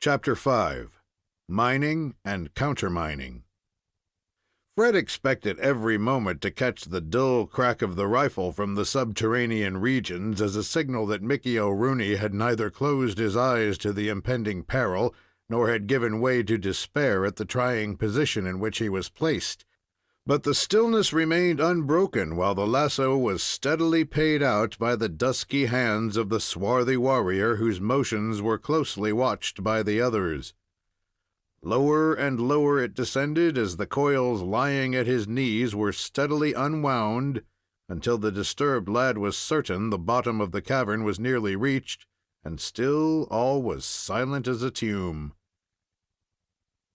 Chapter 5. Mining and Countermining. Fred expected every moment to catch the dull crack of the rifle from the subterranean regions as a signal that Mickey O'Rooney had neither closed his eyes to the impending peril, nor had given way to despair at the trying position in which he was placed. But the stillness remained unbroken while the lasso was steadily paid out by the dusky hands of the swarthy warrior, whose motions were closely watched by the others. Lower and lower it descended as the coils lying at his knees were steadily unwound, until the disturbed lad was certain the bottom of the cavern was nearly reached, and still all was silent as a tomb.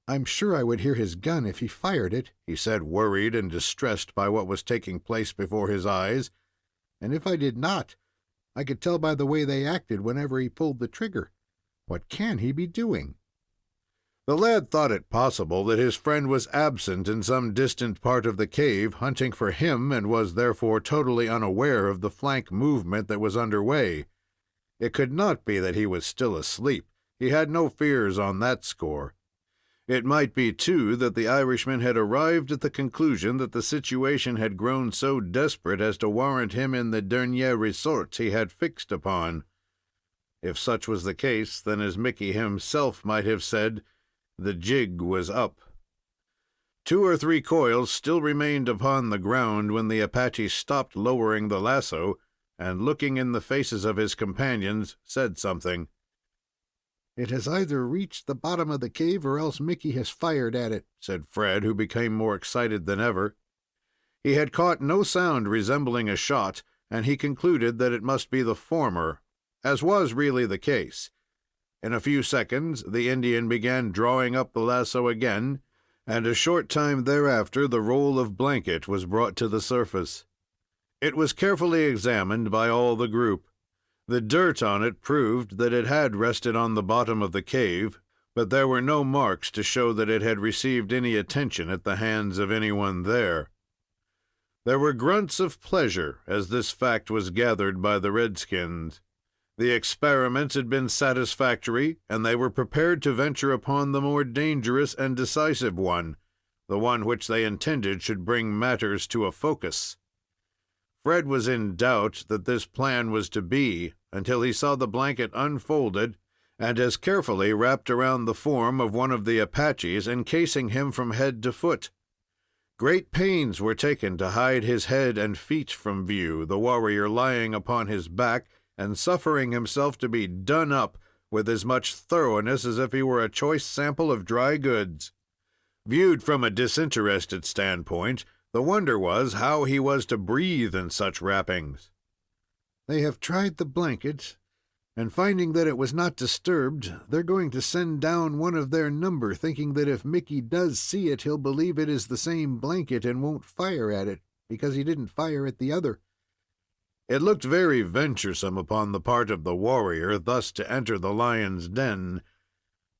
"I'm sure I would hear his gun if he fired it," he said, worried and distressed by what was taking place before his eyes. "And if I did not, I could tell by the way they acted whenever he pulled the trigger. What can he be doing?" The lad thought it possible that his friend was absent in some distant part of the cave, hunting for him, and was therefore totally unaware of the flank movement that was under way. It could not be that he was still asleep. He had no fears on that score. It might be, too, that the Irishman had arrived at the conclusion that the situation had grown so desperate as to warrant him in the dernier resort he had fixed upon. If such was the case, then, as Mickey himself might have said, the jig was up. 2 or 3 coils still remained upon the ground when the Apache stopped lowering the lasso, and, looking in the faces of his companions, said something. "It has either reached the bottom of the cave or else Mickey has fired at it," said Fred, who became more excited than ever. He had caught no sound resembling a shot, and he concluded that it must be the former, as was really the case. In a few seconds the Indian began drawing up the lasso again, and a short time thereafter the roll of blanket was brought to the surface. It was carefully examined by all the group. The dirt on it proved that it had rested on the bottom of the cave, but there were no marks to show that it had received any attention at the hands of anyone there. There were grunts of pleasure as this fact was gathered by the redskins. The experiment had been satisfactory, and they were prepared to venture upon the more dangerous and decisive one, the one which they intended should bring matters to a focus. Fred was in doubt that this plan was to be until he saw the blanket unfolded and as carefully wrapped around the form of one of the Apaches, encasing him from head to foot. Great pains were taken to hide his head and feet from view, the warrior lying upon his back and suffering himself to be done up with as much thoroughness as if he were a choice sample of dry goods. Viewed from a disinterested standpoint, the wonder was how he was to breathe in such wrappings. "They have tried the blanket, and finding that it was not disturbed, they're going to send down one of their number, thinking that if Mickey does see it, he'll believe it is the same blanket and won't fire at it, because he didn't fire at the other." It looked very venturesome upon the part of the warrior thus to enter the lion's den.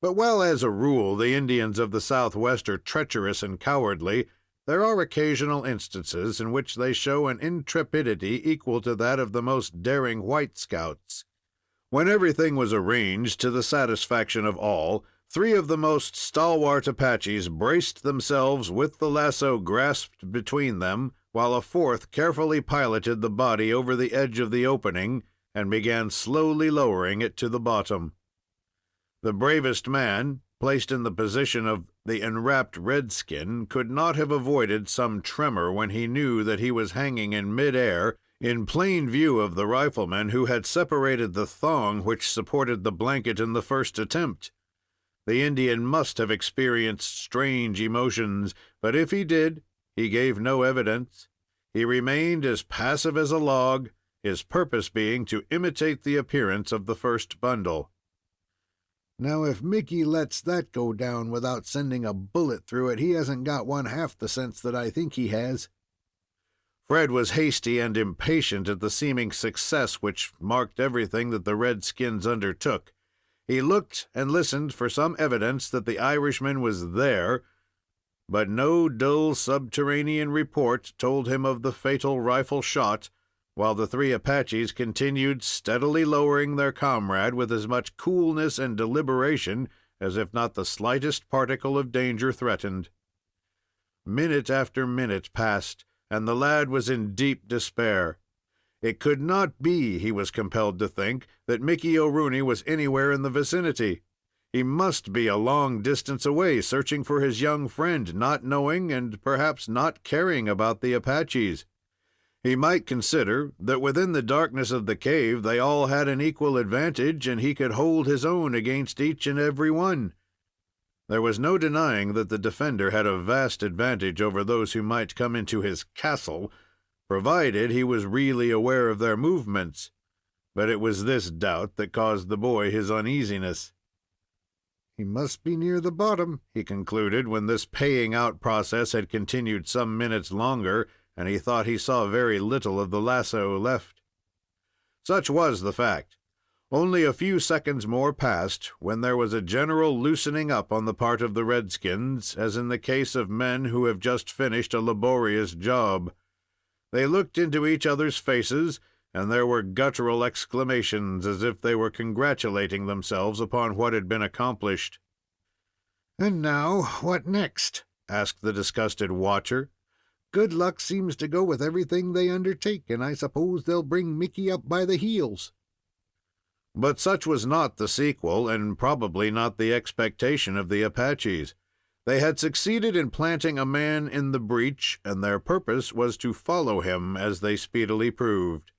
But while, as a rule, the Indians of the Southwest are treacherous and cowardly, there are occasional instances in which they show an intrepidity equal to that of the most daring white scouts. When everything was arranged to the satisfaction of all, 3 of the most stalwart Apaches braced themselves with the lasso grasped between them, while a 4th carefully piloted the body over the edge of the opening and began slowly lowering it to the bottom. The bravest man, placed in the position of the enwrapped redskin, could not have avoided some tremor when he knew that he was hanging in midair, in plain view of the rifleman who had separated the thong which supported the blanket in the first attempt. The Indian must have experienced strange emotions, but if he did, he gave no evidence. He remained as passive as a log, his purpose being to imitate the appearance of the first bundle. "Now, if Mickey lets that go down without sending a bullet through it, he hasn't got one half the sense that I think he has." Fred was hasty and impatient at the seeming success which marked everything that the redskins undertook. He looked and listened for some evidence that the Irishman was there, but no dull subterranean report told him of the fatal rifle shot while the three Apaches continued steadily lowering their comrade with as much coolness and deliberation as if not the slightest particle of danger threatened. Minute after minute passed, and the lad was in deep despair. It could not be, he was compelled to think, that Mickey O'Rooney was anywhere in the vicinity. He must be a long distance away, searching for his young friend, not knowing and perhaps not caring about the Apaches. He might consider that within the darkness of the cave they all had an equal advantage, and he could hold his own against each and every one. There was no denying that the defender had a vast advantage over those who might come into his castle, provided he was really aware of their movements. But it was this doubt that caused the boy his uneasiness. He must be near the bottom, he concluded, when this paying out process had continued some minutes longer, and he thought he saw very little of the lasso left. Such was the fact. Only a few seconds more passed, when there was a general loosening up on the part of the redskins, as in the case of men who have just finished a laborious job. They looked into each other's faces, and there were guttural exclamations, as if they were congratulating themselves upon what had been accomplished. "And now, what next?" asked the disgusted watcher. "Good luck seems to go with everything they undertake, and I suppose they'll bring Mickey up by the heels." But such was not the sequel, and probably not the expectation of the Apaches. They had succeeded in planting a man in the breach, and their purpose was to follow him, as they speedily proved.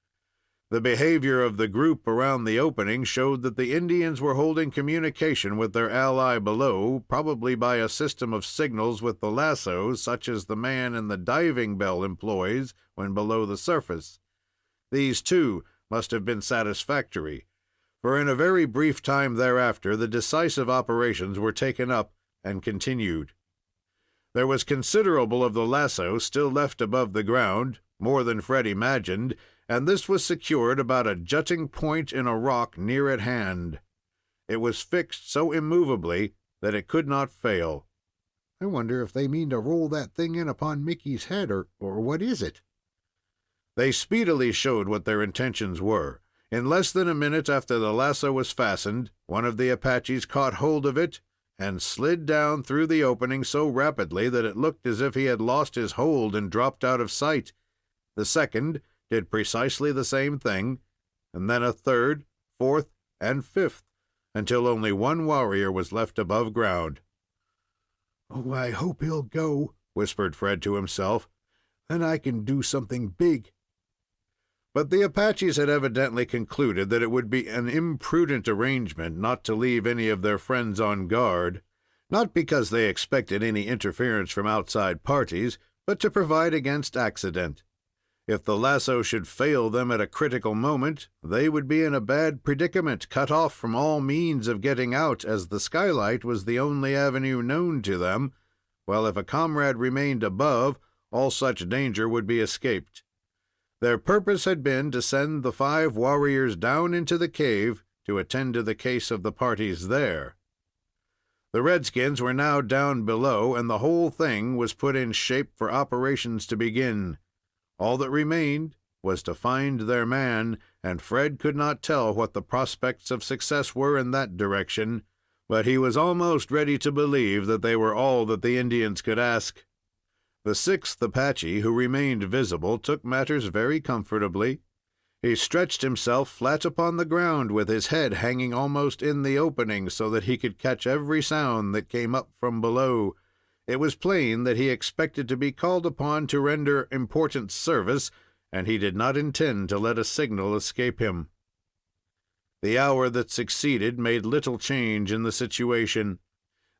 The behavior of the group around the opening showed that the Indians were holding communication with their ally below, probably by a system of signals with the lassos, such as the man in the diving bell employs when below the surface. These, too, must have been satisfactory, for in a very brief time thereafter the decisive operations were taken up and continued. There was considerable of the lasso still left above the ground, more than Fred imagined, and this was secured about a jutting point in a rock near at hand. It was fixed so immovably that it could not fail. "I wonder if they mean to roll that thing in upon Mickey's head, or what is it?" They speedily showed what their intentions were. In less than a minute after the lasso was fastened, one of the Apaches caught hold of it and slid down through the opening so rapidly that it looked as if he had lost his hold and dropped out of sight. The second did precisely the same thing, and then a third, fourth, and fifth, until only one warrior was left above ground. "Oh, I hope he'll go," whispered Fred to himself. "Then I can do something big." But the Apaches had evidently concluded that it would be an imprudent arrangement not to leave any of their friends on guard, not because they expected any interference from outside parties, but to provide against accident. If the lasso should fail them at a critical moment, they would be in a bad predicament, cut off from all means of getting out, as the skylight was the only avenue known to them, while if a comrade remained above, all such danger would be escaped. Their purpose had been to send the 5 warriors down into the cave to attend to the case of the parties there. The redskins were now down below, and the whole thing was put in shape for operations to begin. All that remained was to find their man, and Fred could not tell what the prospects of success were in that direction, but he was almost ready to believe that they were all that the Indians could ask. The 6th Apache, who remained visible, took matters very comfortably. He stretched himself flat upon the ground, with his head hanging almost in the opening, so that he could catch every sound that came up from below. It was plain that he expected to be called upon to render important service, and he did not intend to let a signal escape him. The hour that succeeded made little change in the situation.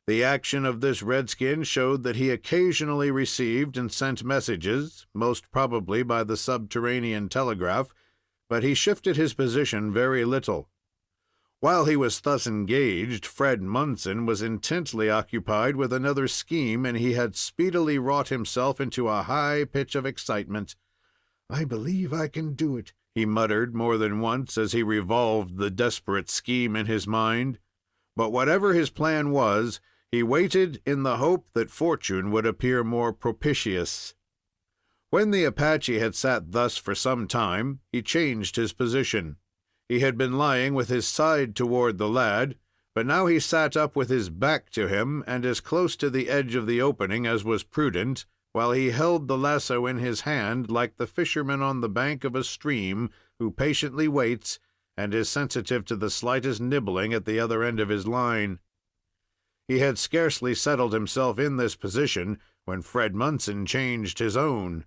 The action of this redskin showed that he occasionally received and sent messages, most probably by the subterranean telegraph, but he shifted his position very little. While he was thus engaged, Fred Munson was intently occupied with another scheme, and he had speedily wrought himself into a high pitch of excitement. "I believe I can do it," he muttered more than once as he revolved the desperate scheme in his mind. But whatever his plan was, he waited in the hope that fortune would appear more propitious. When the Apache had sat thus for some time, he changed his position. He had been lying with his side toward the lad, but now he sat up with his back to him and as close to the edge of the opening as was prudent, while he held the lasso in his hand like the fisherman on the bank of a stream who patiently waits and is sensitive to the slightest nibbling at the other end of his line. He had scarcely settled himself in this position when Fred Munson changed his own.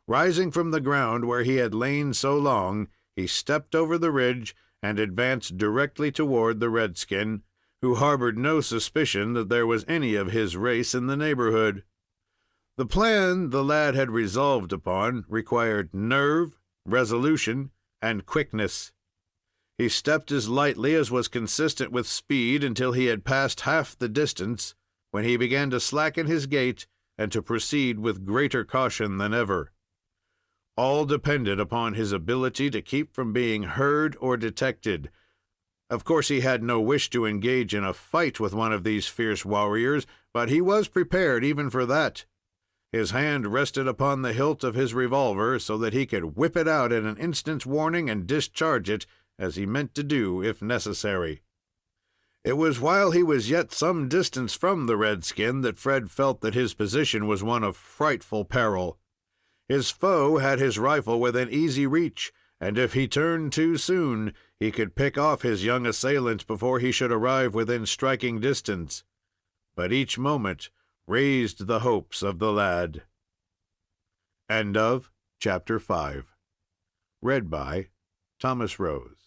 Rising from the ground where he had lain so long, he stepped over the ridge and advanced directly toward the redskin, who harbored no suspicion that there was any of his race in the neighborhood. The plan the lad had resolved upon required nerve, resolution, and quickness. He stepped as lightly as was consistent with speed until he had passed half the distance, when he began to slacken his gait and to proceed with greater caution than ever. All depended upon his ability to keep from being heard or detected. Of course, he had no wish to engage in a fight with one of these fierce warriors, but he was prepared even for that. His hand rested upon the hilt of his revolver so that he could whip it out at an instant's warning and discharge it, as he meant to do if necessary. It was while he was yet some distance from the redskin that Fred felt that his position was one of frightful peril. His foe had his rifle within easy reach, and if he turned too soon, he could pick off his young assailant before he should arrive within striking distance. But each moment raised the hopes of the lad. End of Chapter 5. Read by Thomas Rose.